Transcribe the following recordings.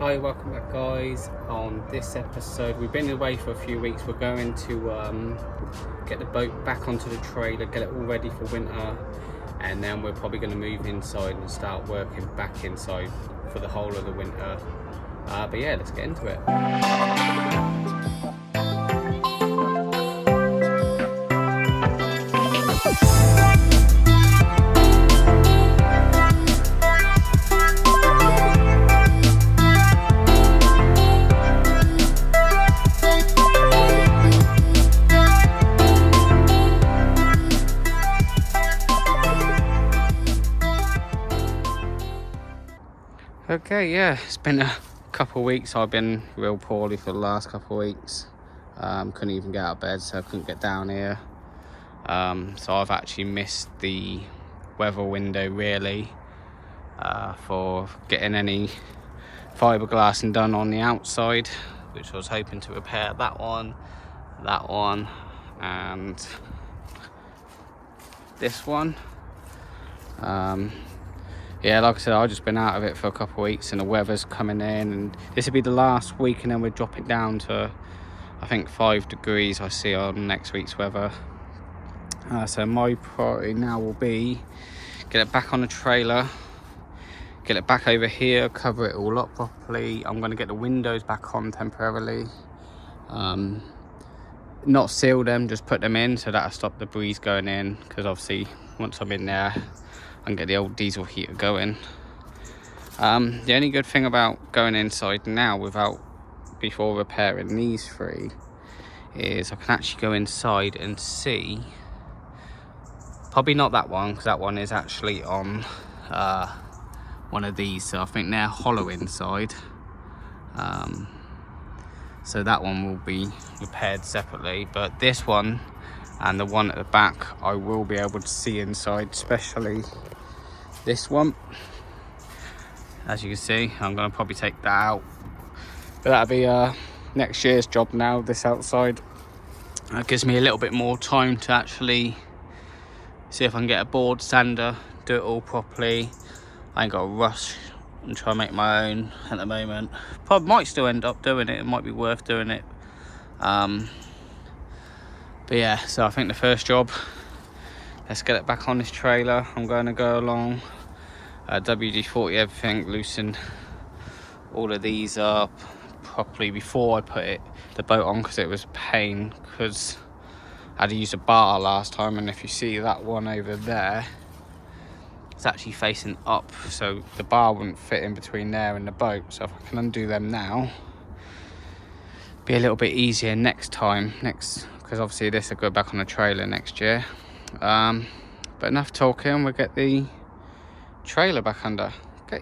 Hi, welcome back guys. On this episode, we've been away for a few weeks. We're going to get the boat back onto the trailer, get it all ready for winter, and then we're probably going to move inside and start working back inside for the whole of the winter. But yeah, let's get into it. Okay, yeah, it's been a couple of weeks. I've been real poorly for the last couple of weeks. Couldn't even get out of bed, so I couldn't get down here. So I've actually missed the weather window really for getting any fiberglassing done on the outside, which I was hoping to repair that one, and this one. Yeah, like I said, I've just been out of it for a couple of weeks and the weather's coming in, and this will be the last week and then we're dropping down to, I think, 5 degrees I see on next week's weather. So my priority now will be get it back on the trailer, get it back over here, cover it all up properly. I'm going to get the windows back on temporarily. Not seal them, just put them in so that'll stop the breeze going in, because obviously once I'm in there I can get the old diesel heater going. The only good thing about going inside now before repairing these three is I can actually go inside and see, probably not that one, because that one is actually on one of these, so I think they're hollow inside. So that one will be repaired separately, but this one and the one at the back I will be able to see inside, especially this one. As you can see, I'm going to probably take that out, but that'll be next year's job now, this outside. That gives me a little bit more time to actually see if I can get a board sander, do it all properly. I ain't got to rush and try and make my own at the moment. Probably might still end up doing it, it might be worth doing it. But yeah, so I think the first job, let's get it back on this trailer. I'm going to go along, WD-40 everything, loosen all of these up properly before I put the boat on, because it was a pain, because I had to use a bar last time, and if you see that one over there, it's actually facing up, so the bar wouldn't fit in between there and the boat. So if I can undo them now, be a little bit easier next time, because obviously this will go back on the trailer next year. But enough talking, we'll get the trailer back under. Okay.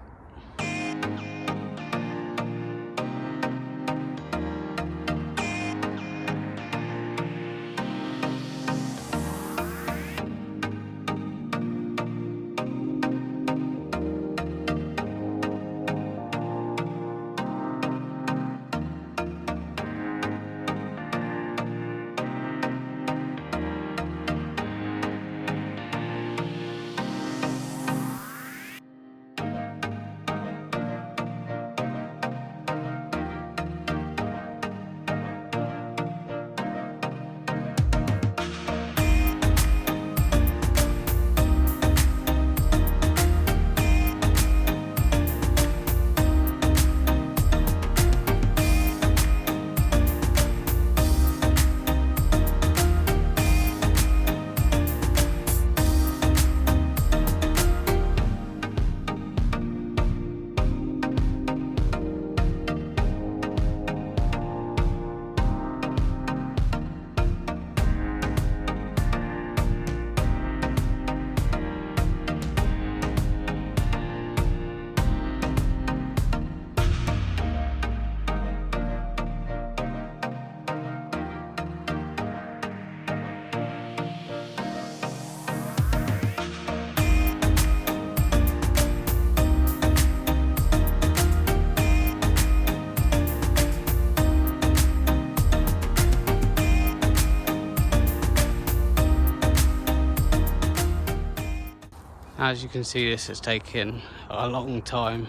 As you can see, this has taken a long time.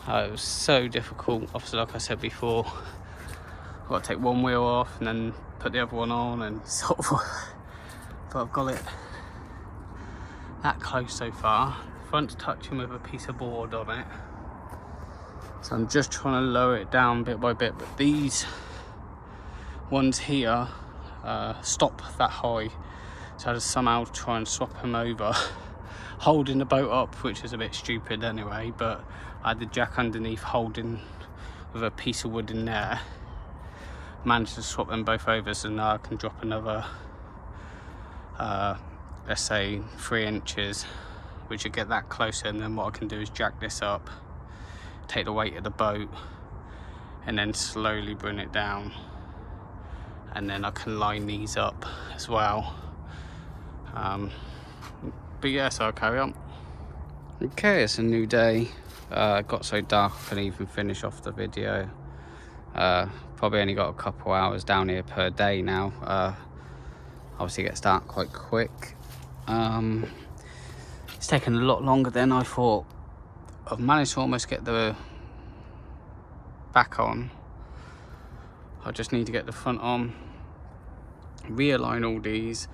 It was so difficult. Obviously, like I said before, I've got to take one wheel off and then put the other one on and sort of, but I've got it that close so far. Front's touching with a piece of board on it. So I'm just trying to lower it down bit by bit, but these ones here stop that high. So I just somehow try and swap them over, holding the boat up, which is a bit stupid anyway, but I had the jack underneath holding with a piece of wood in there. Managed to swap them both over, so now I can drop another, let's say 3 inches, which will get that closer, and then what I can do is jack this up, take the weight of the boat, and then slowly bring it down, and then I can line these up as well. But yeah, so I'll carry on. Okay, it's a new day. It got so dark I couldn't even finish off the video. Probably only got a couple hours down here per day now. Obviously it gets dark quite quick. It's taken a lot longer than I thought. I've managed to almost get the back on. I just need to get the front on, realign all these.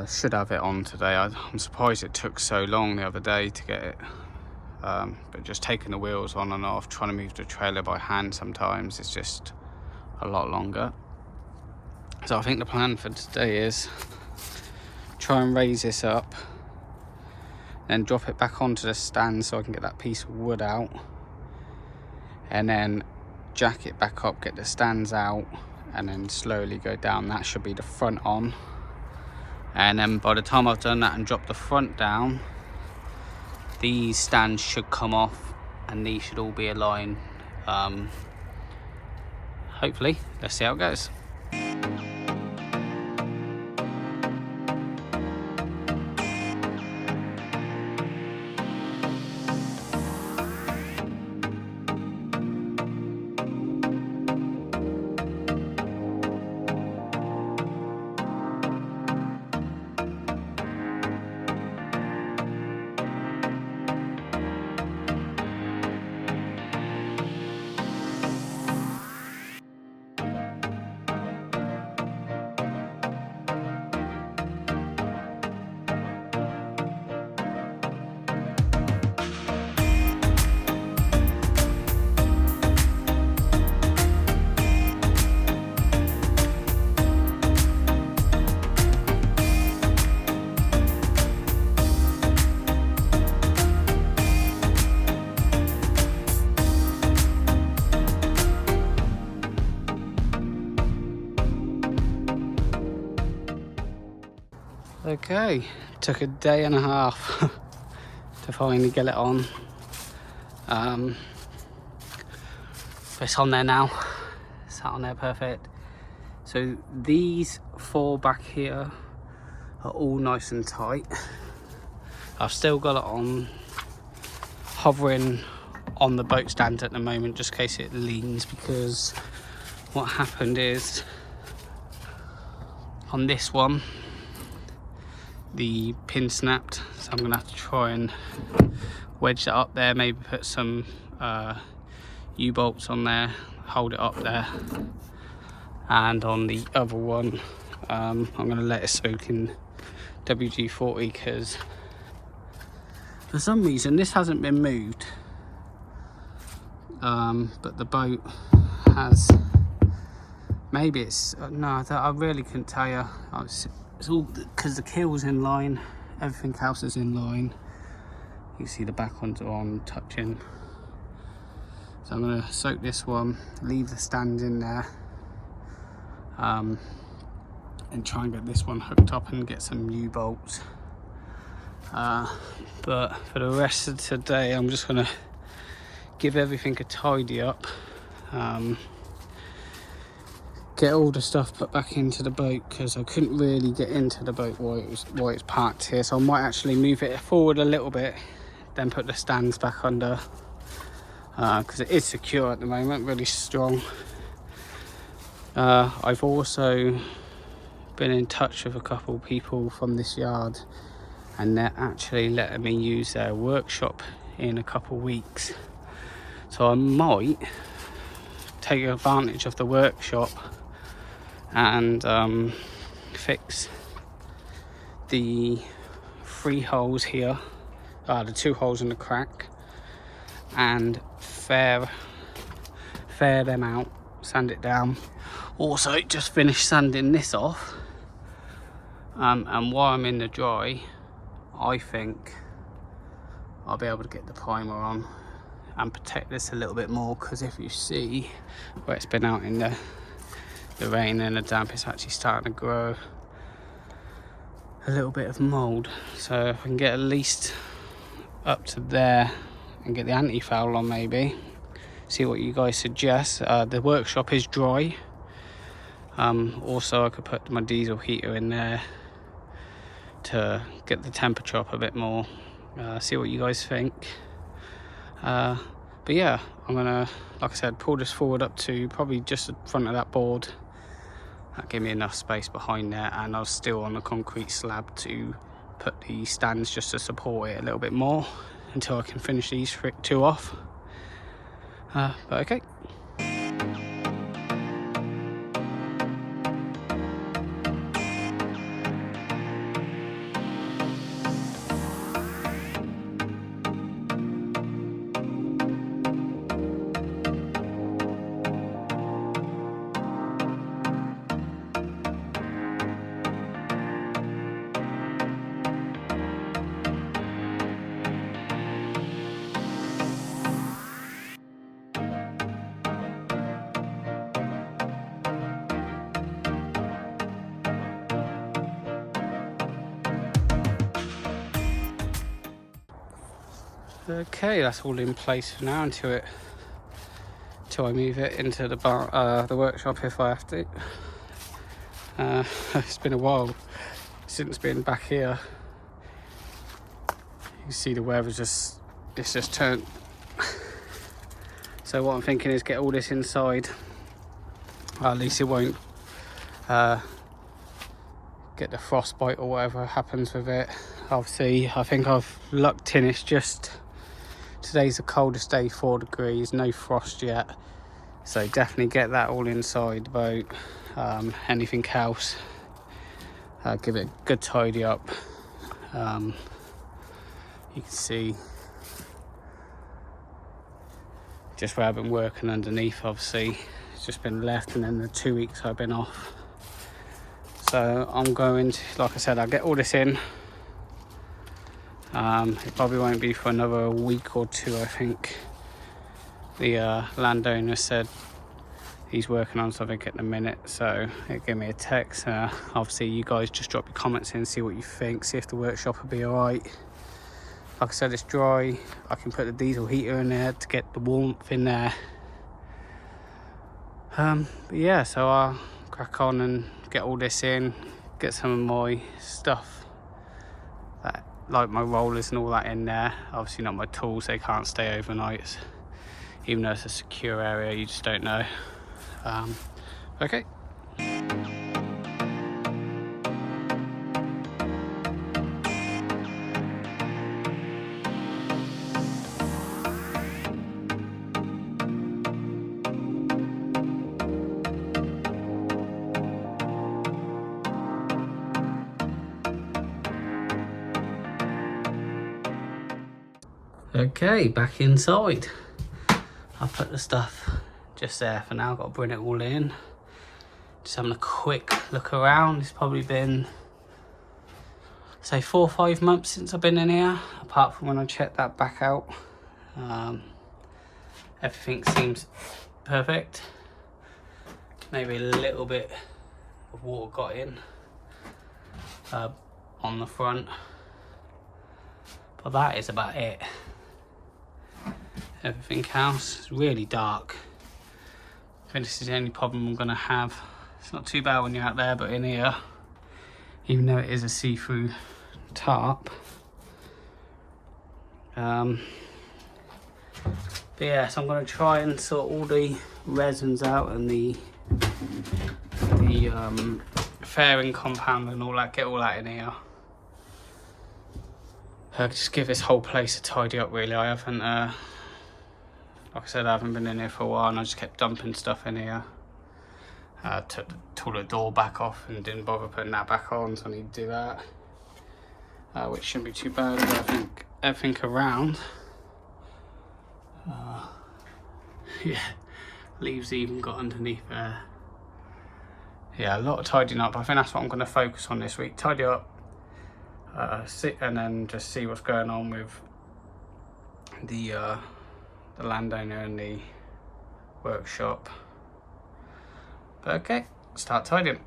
Should have it on today. I'm surprised it took so long the other day to get it, but just taking the wheels on and off, trying to move the trailer by hand sometimes, it's just a lot longer. So I think the plan for today is try and raise this up, then drop it back onto the stand so I can get that piece of wood out, and then jack it back up, get the stands out, and then slowly go down. That should be the front on. And then by the time I've done that and dropped the front down, these stands should come off and these should all be aligned. Hopefully, let's see how it goes. Okay, took a day and a half to finally get it on. It's on there now, sat on there perfect. So these 4 back here are all nice and tight. I've still got it on, hovering on the boat stand at the moment just in case it leans, because what happened is on this one the pin snapped, so I'm gonna have to try and wedge that up there, maybe put some U-bolts on there, hold it up there. And on the other one, I'm gonna let it soak in WD-40 because for some reason this hasn't been moved, but the boat has. Maybe it's no, I really couldn't tell you. It's all because the keel's in line, everything else is in line. You see the back ones are on, touching. So I'm going to soak this one, leave the stand in there, and try and get this one hooked up and get some U-bolts. But for the rest of today, I'm just going to give everything a tidy up. Get all the stuff put back into the boat because I couldn't really get into the boat while it's parked here, so I might actually move it forward a little bit, then put the stands back under, because it is secure at the moment, really strong. I've also been in touch with a couple of people from this yard, and they're actually letting me use their workshop in a couple of weeks, so I might take advantage of the workshop and fix the 3 holes here, the 2 holes in the crack, and fair them out, sand it down. Also just finished sanding this off, and while I'm in the dry, I think I'll be able to get the primer on and protect this a little bit more, because if you see where it's been out in the rain and the damp, it's actually starting to grow a little bit of mold. So if I can get at least up to there and get the anti-foul on, maybe see what you guys suggest. The workshop is dry. Also I could put my diesel heater in there to get the temperature up a bit more. See what you guys think. But yeah, I'm gonna, like I said, pull this forward up to probably just in front of that board. That gave me enough space behind there, and I was still on the concrete slab to put the stands just to support it a little bit more until I can finish these 2 off. But okay. Okay, that's all in place for now until I move it into the workshop if I have to. It's been a while since being back here. You can see the weather's it's just turned. So what I'm thinking is get all this inside. At least it won't get the frostbite or whatever happens with it. Obviously, I think I've lucked in. It's just today's the coldest day, 4 degrees, no frost yet. So definitely get that all inside the boat. Anything else, give it a good tidy up. You can see just where I've been working underneath. Obviously it's just been left, and then the 2 weeks I've been off. So I'm going to, like I said, I'll get all this in. It probably won't be for another week or 2. I think the landowner said he's working on something at the minute, so it gave me a text. Obviously you guys just drop your comments in, see what you think, see if the workshop will be alright. Like I said, it's dry. I can put the diesel heater in there to get the warmth in there. But yeah, so I'll crack on and get all this in, get some of my stuff, like my rollers and all that in there. Obviously not my tools, they can't stay overnight. Even though it's a secure area, you just don't know. Okay. Okay, back inside. I'll put the stuff just there for now. Got to bring it all in. Just having a quick look around. It's probably been, say, 4 or 5 months since I've been in here, apart from when I checked that back out. Everything seems perfect. Maybe a little bit of water got in on the front, but that is about it. Everything else is really dark. I think this is the only problem I'm gonna have. It's not too bad when you're out there, but in here, even though it is a see-through tarp. But yeah, so I'm gonna try and sort all the resins out and the fairing compound and all that, get all that in here. just give this whole place a tidy up really. I haven't, like I said, I haven't been in here for a while and I just kept dumping stuff in here. Took the toilet door back off and didn't bother putting that back on, so I need to do that. Which shouldn't be too bad. I think everything around. Yeah, leaves even got underneath there. Yeah, a lot of tidying up. I think that's what I'm going to focus on this week. Tidy up, sit, and then just see what's going on with the landowner and the workshop. But okay, start tidying.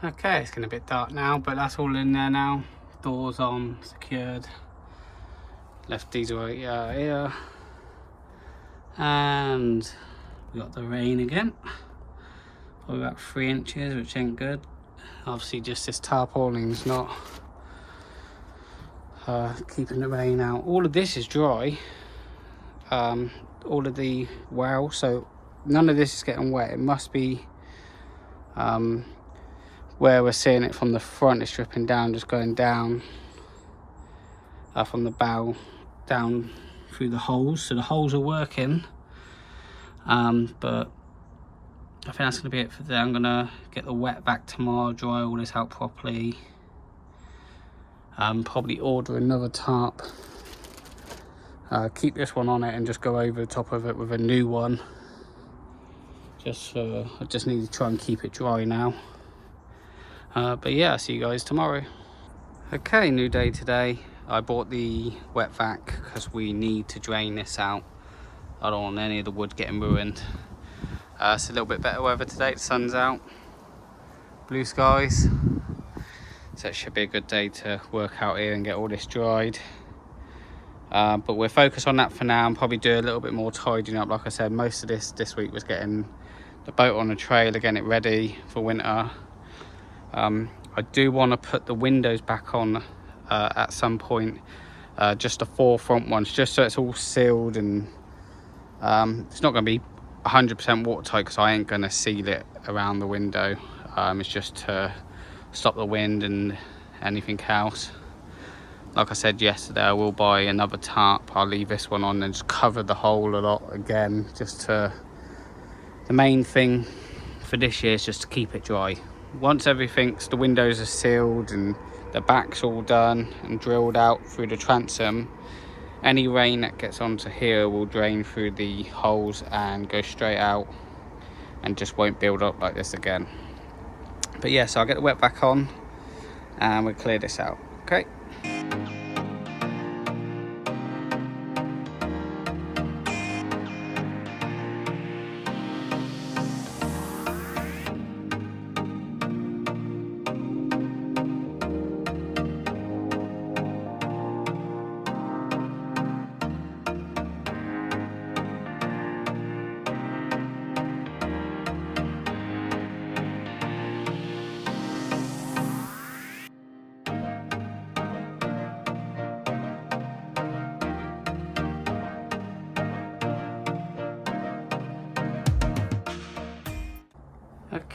Okay, it's getting a bit dark now, but that's all in there now. Doors on, secured. Left diesel out here. And we got the rain again. Probably about 3 inches, which ain't good. Obviously just this tarpauling's not keeping the rain out. All of this is dry. All of the well, so none of this is getting wet. It must be where we're seeing it from the front is dripping down, just going down from the bow down through the holes. So the holes are working, but I think that's going to be it for today. I'm going to get the wet back tomorrow, dry all this out properly, probably order another tarp, keep this one on it and just go over the top of it with a new one. I just need to try and keep it dry now. But yeah, I'll see you guys tomorrow. Okay, new day today. I bought the wet vac because we need to drain this out. I don't want any of the wood getting ruined. It's a little bit better weather today. The sun's out, blue skies, so it should be a good day to work out here and get all this dried. But we're focused on that for now and probably do a little bit more tidying up. Like I said, most of this week was getting the boat on the trailer, getting it ready for winter. I do want to put the windows back on at some point, just the 4 front ones, just so it's all sealed and it's not going to be 100% watertight because I ain't going to seal it around the window. It's just to stop the wind and anything else. Like I said yesterday, I will buy another tarp. I'll leave this one on and just cover the hole a lot again, just to, the main thing for this year is just to keep it dry. Once the windows are sealed and the back's all done and drilled out through the transom, any rain that gets onto here will drain through the holes and go straight out and just won't build up like this again. But yeah, so I'll get the wet back on and we'll clear this out. Okay.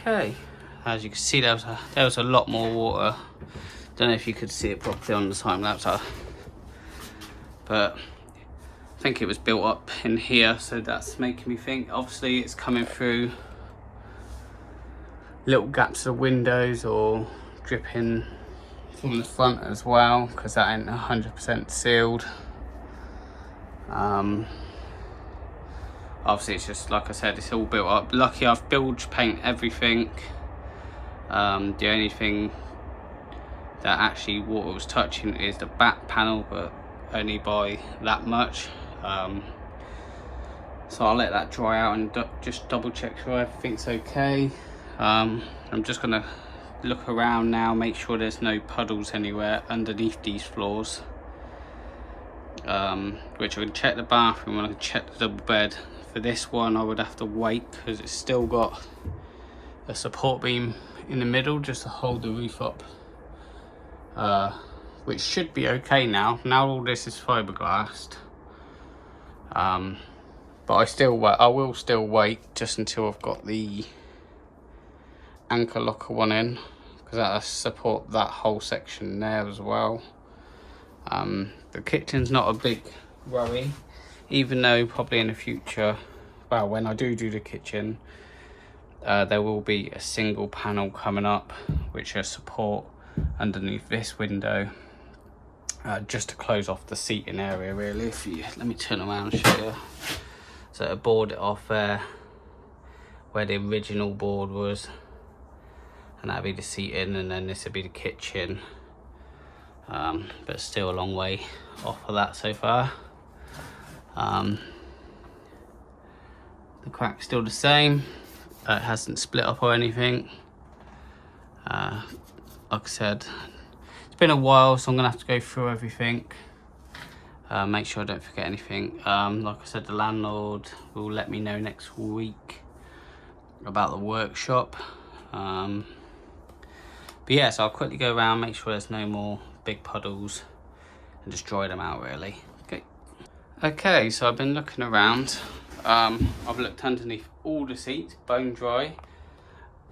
Okay, as you can see, there was a lot more water. Don't know if you could see it properly on the time lapse, but I think it was built up in here, so that's making me think obviously it's coming through little gaps of windows or dripping from the front as well, because that ain't 100% sealed. Obviously it's just, like I said, it's all built up. Lucky I've bilge paint everything. The only thing that actually water was touching is the back panel, but only by that much. So I'll let that dry out and just double check sure everything's okay. I'm just gonna look around now, make sure there's no puddles anywhere underneath these floors. which I can check the bathroom and I can check the double bed. For this one I would have to wait because it's still got a support beam in the middle just to hold the roof up, which should be okay now. Now all this is fiberglassed, but I will still wait just until I've got the anchor locker one in, because that'll support that whole section there as well. The kitchen's not a big worry, even though probably in the future, well, when I do the kitchen, there will be a single panel coming up which will support underneath this window, just to close off the seating area really. If you let me turn around and show you. So I board it off there where the original board was, and that'll be the seating, and then this will be the kitchen, but still a long way off of that so far. The crack's still the same. It hasn't split up or anything. Like I said, it's been a while, so I'm gonna have to go through everything, make sure I don't forget anything. Like I said, the landlord will let me know next week about the workshop. But yeah, so I'll quickly go around, make sure there's no more big puddles, and just dry them out really. Okay, so I've been looking around. I've looked underneath all the seats, bone dry.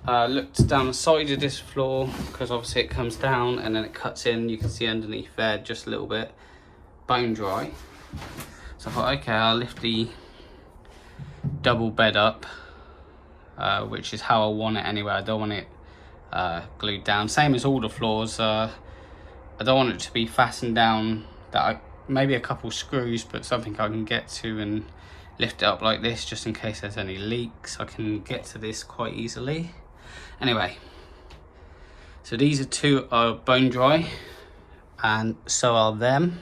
Looked down the side of this floor, because obviously it comes down and then it cuts in. You can see underneath there just a little bit, bone dry. So I thought, okay, I'll lift the double bed up, which is how I want it anyway. I don't want it glued down, same as all the floors. I don't want it to be fastened down, maybe a couple screws, but something I can get to and lift it up like this, just in case there's any leaks. I can get to this quite easily. Anyway, so these two are bone dry, and so are them,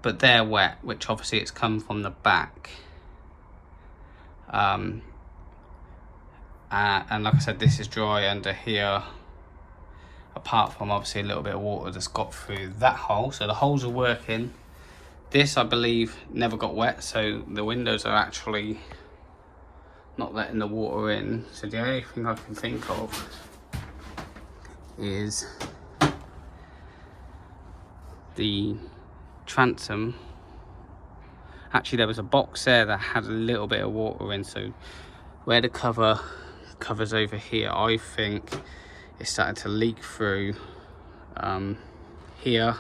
but they're wet, which obviously it's come from the back. And like I said, this is dry under here, apart from obviously a little bit of water that's got through that hole. So the holes are working. This, I believe, never got wet, so the windows are actually not letting the water in. So the only thing I can think of is the transom. Actually, there was a box there that had a little bit of water in, so where the covers over here, I think it's starting to leak through here.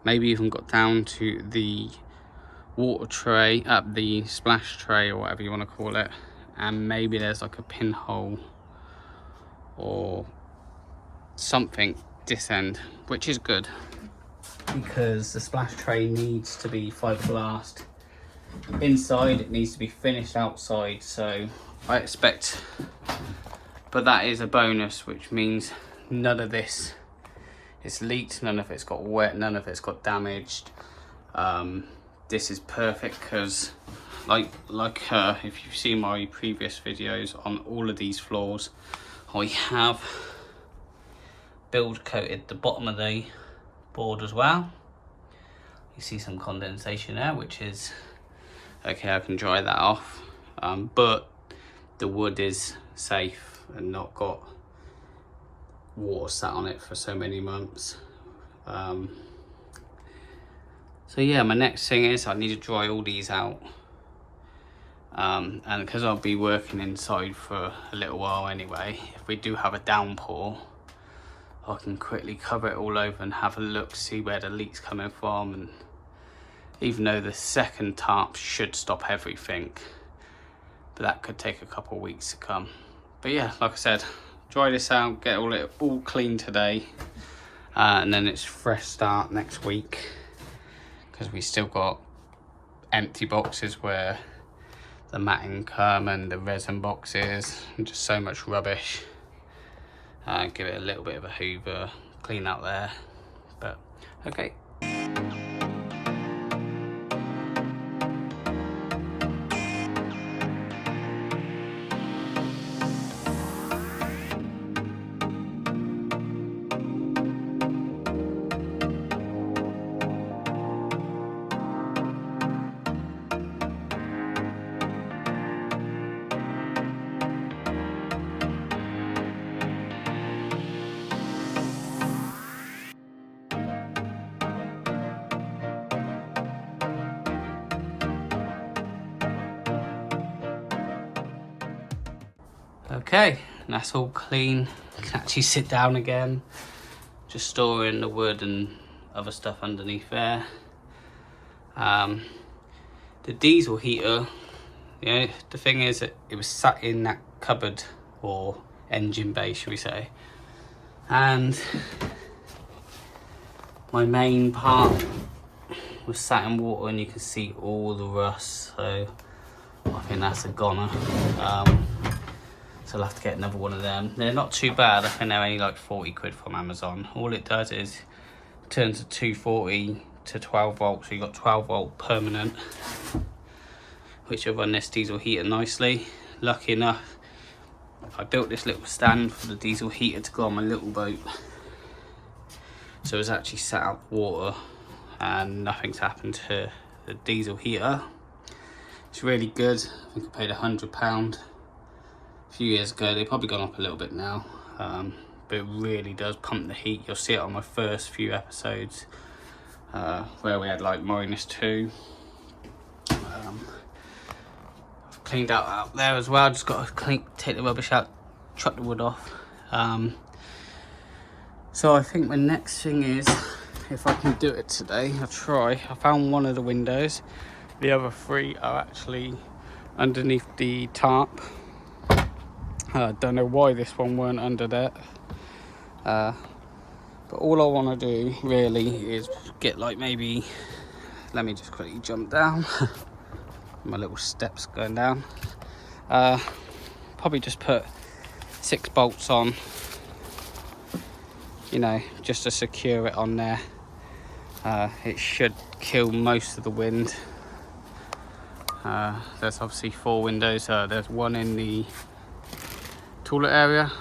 Maybe even got down to the water tray, the splash tray, or whatever you want to call it, and maybe there's like a pinhole or something this end, which is good because the splash tray needs to be fiberglassed inside, it needs to be finished outside, so I expect, but that is a bonus, which means none of this is leaked, none of it's got wet, none of it's got damaged. This is perfect because like if you've seen my previous videos on all of these floors, I have build coated the bottom of the board as well. You see some condensation there, which is okay, I can dry that off, but the wood is safe and not got water sat on it for so many months. So yeah, my next thing is I need to dry all these out, and because I'll be working inside for a little while anyway, if we do have a downpour, I can quickly cover it all over and have a look, see where the leak's coming from. And even though the second tarp should stop everything, but that could take a couple of weeks to come. But yeah, like I said, dry this out, get all clean today, and then it's fresh start next week, because we still got empty boxes where the matting come and the resin boxes and just so much rubbish. Give it a little bit of a hoover, clean out there, but okay. Okay, and that's all clean. You can actually sit down again. Just storing the wood and other stuff underneath there. The diesel heater, the thing is that it was sat in that cupboard or engine bay, should we say, and my main part was sat in water, and you can see all the rust, so I think that's a goner. So I'll have to get another one of them. They're not too bad. I think they're only like 40 quid from Amazon. All it does is turns a 240 to 12 volts, so you've got 12 volt permanent, which will run this diesel heater nicely. Lucky enough, I built this little stand for the diesel heater to go on my little boat, so it's actually sat out water and nothing's happened to the diesel heater. It's really good. I think I paid £100 a few years ago. They've probably gone up a little bit now, but it really does pump the heat. You'll see it on my first few episodes where we had like -2. I've cleaned out there as well. Just got to take the rubbish out, chuck the wood off. So I think the next thing is, if I can do it today, I'll try. I found one of the windows. The other 3 are actually underneath the tarp. I don't know why this one weren't under there. But all I want to do really is get like maybe, let me just quickly jump down. My little steps going down. Probably just put 6 bolts on, you know, just to secure it on there. It should kill most of the wind. There's obviously 4 windows. There's one in the toilet area,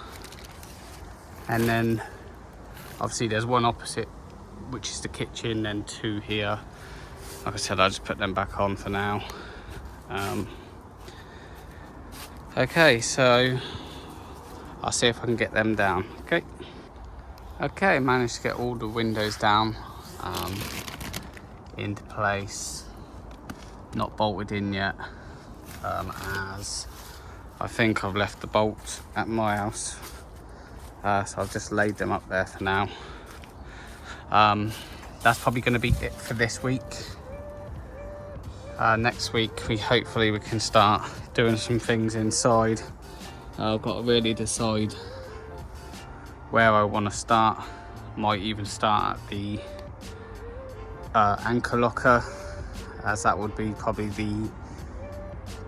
and then obviously there's one opposite, which is the kitchen, and 2 here. Like I said, I'll just put them back on for now. Okay, so I'll see if I can get them down. Okay, managed to get all the windows down into place. Not bolted in yet, as I think I've left the bolts at my house, so I've just laid them up there for now. That's probably going to be it for this week. Next week hopefully we can start doing some things inside. I've got to really decide where I want to start. Might even start at the anchor locker, as that would be probably the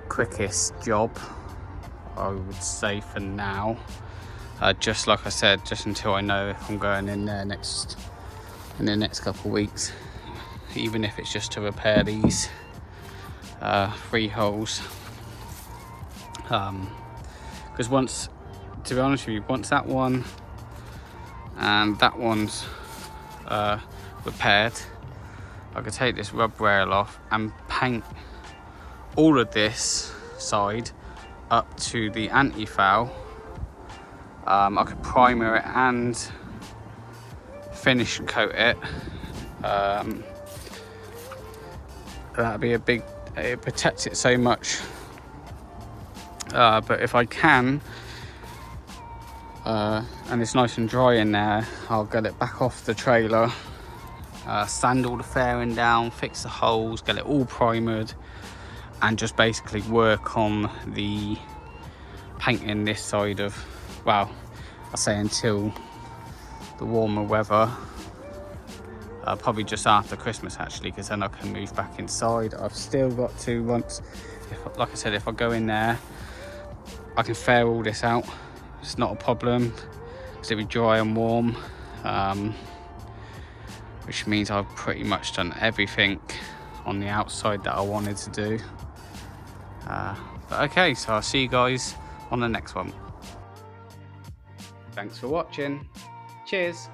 quickest job, I would say, for now. Just like I said, just until I know if I'm going in there in the next couple of weeks, even if it's just to repair these 3 holes. Because once, to be honest with you, once that one and that one's repaired, I could take this rub rail off and paint all of this side up to the anti-foul. I could primer it and finish coat it. That'd be a big, it protects it so much. But if I can, and it's nice and dry in there, I'll get it back off the trailer, sand all the fairing down, fix the holes, get it all primered, and just basically work on the painting this side of, well, I say until the warmer weather, probably just after Christmas actually, because then I can move back inside. I've still got to, like I said, if I go in there, I can fair all this out. It's not a problem, because it'll be dry and warm, which means I've pretty much done everything on the outside that I wanted to do. But okay, so I'll see you guys on the next one. Thanks for watching. Cheers.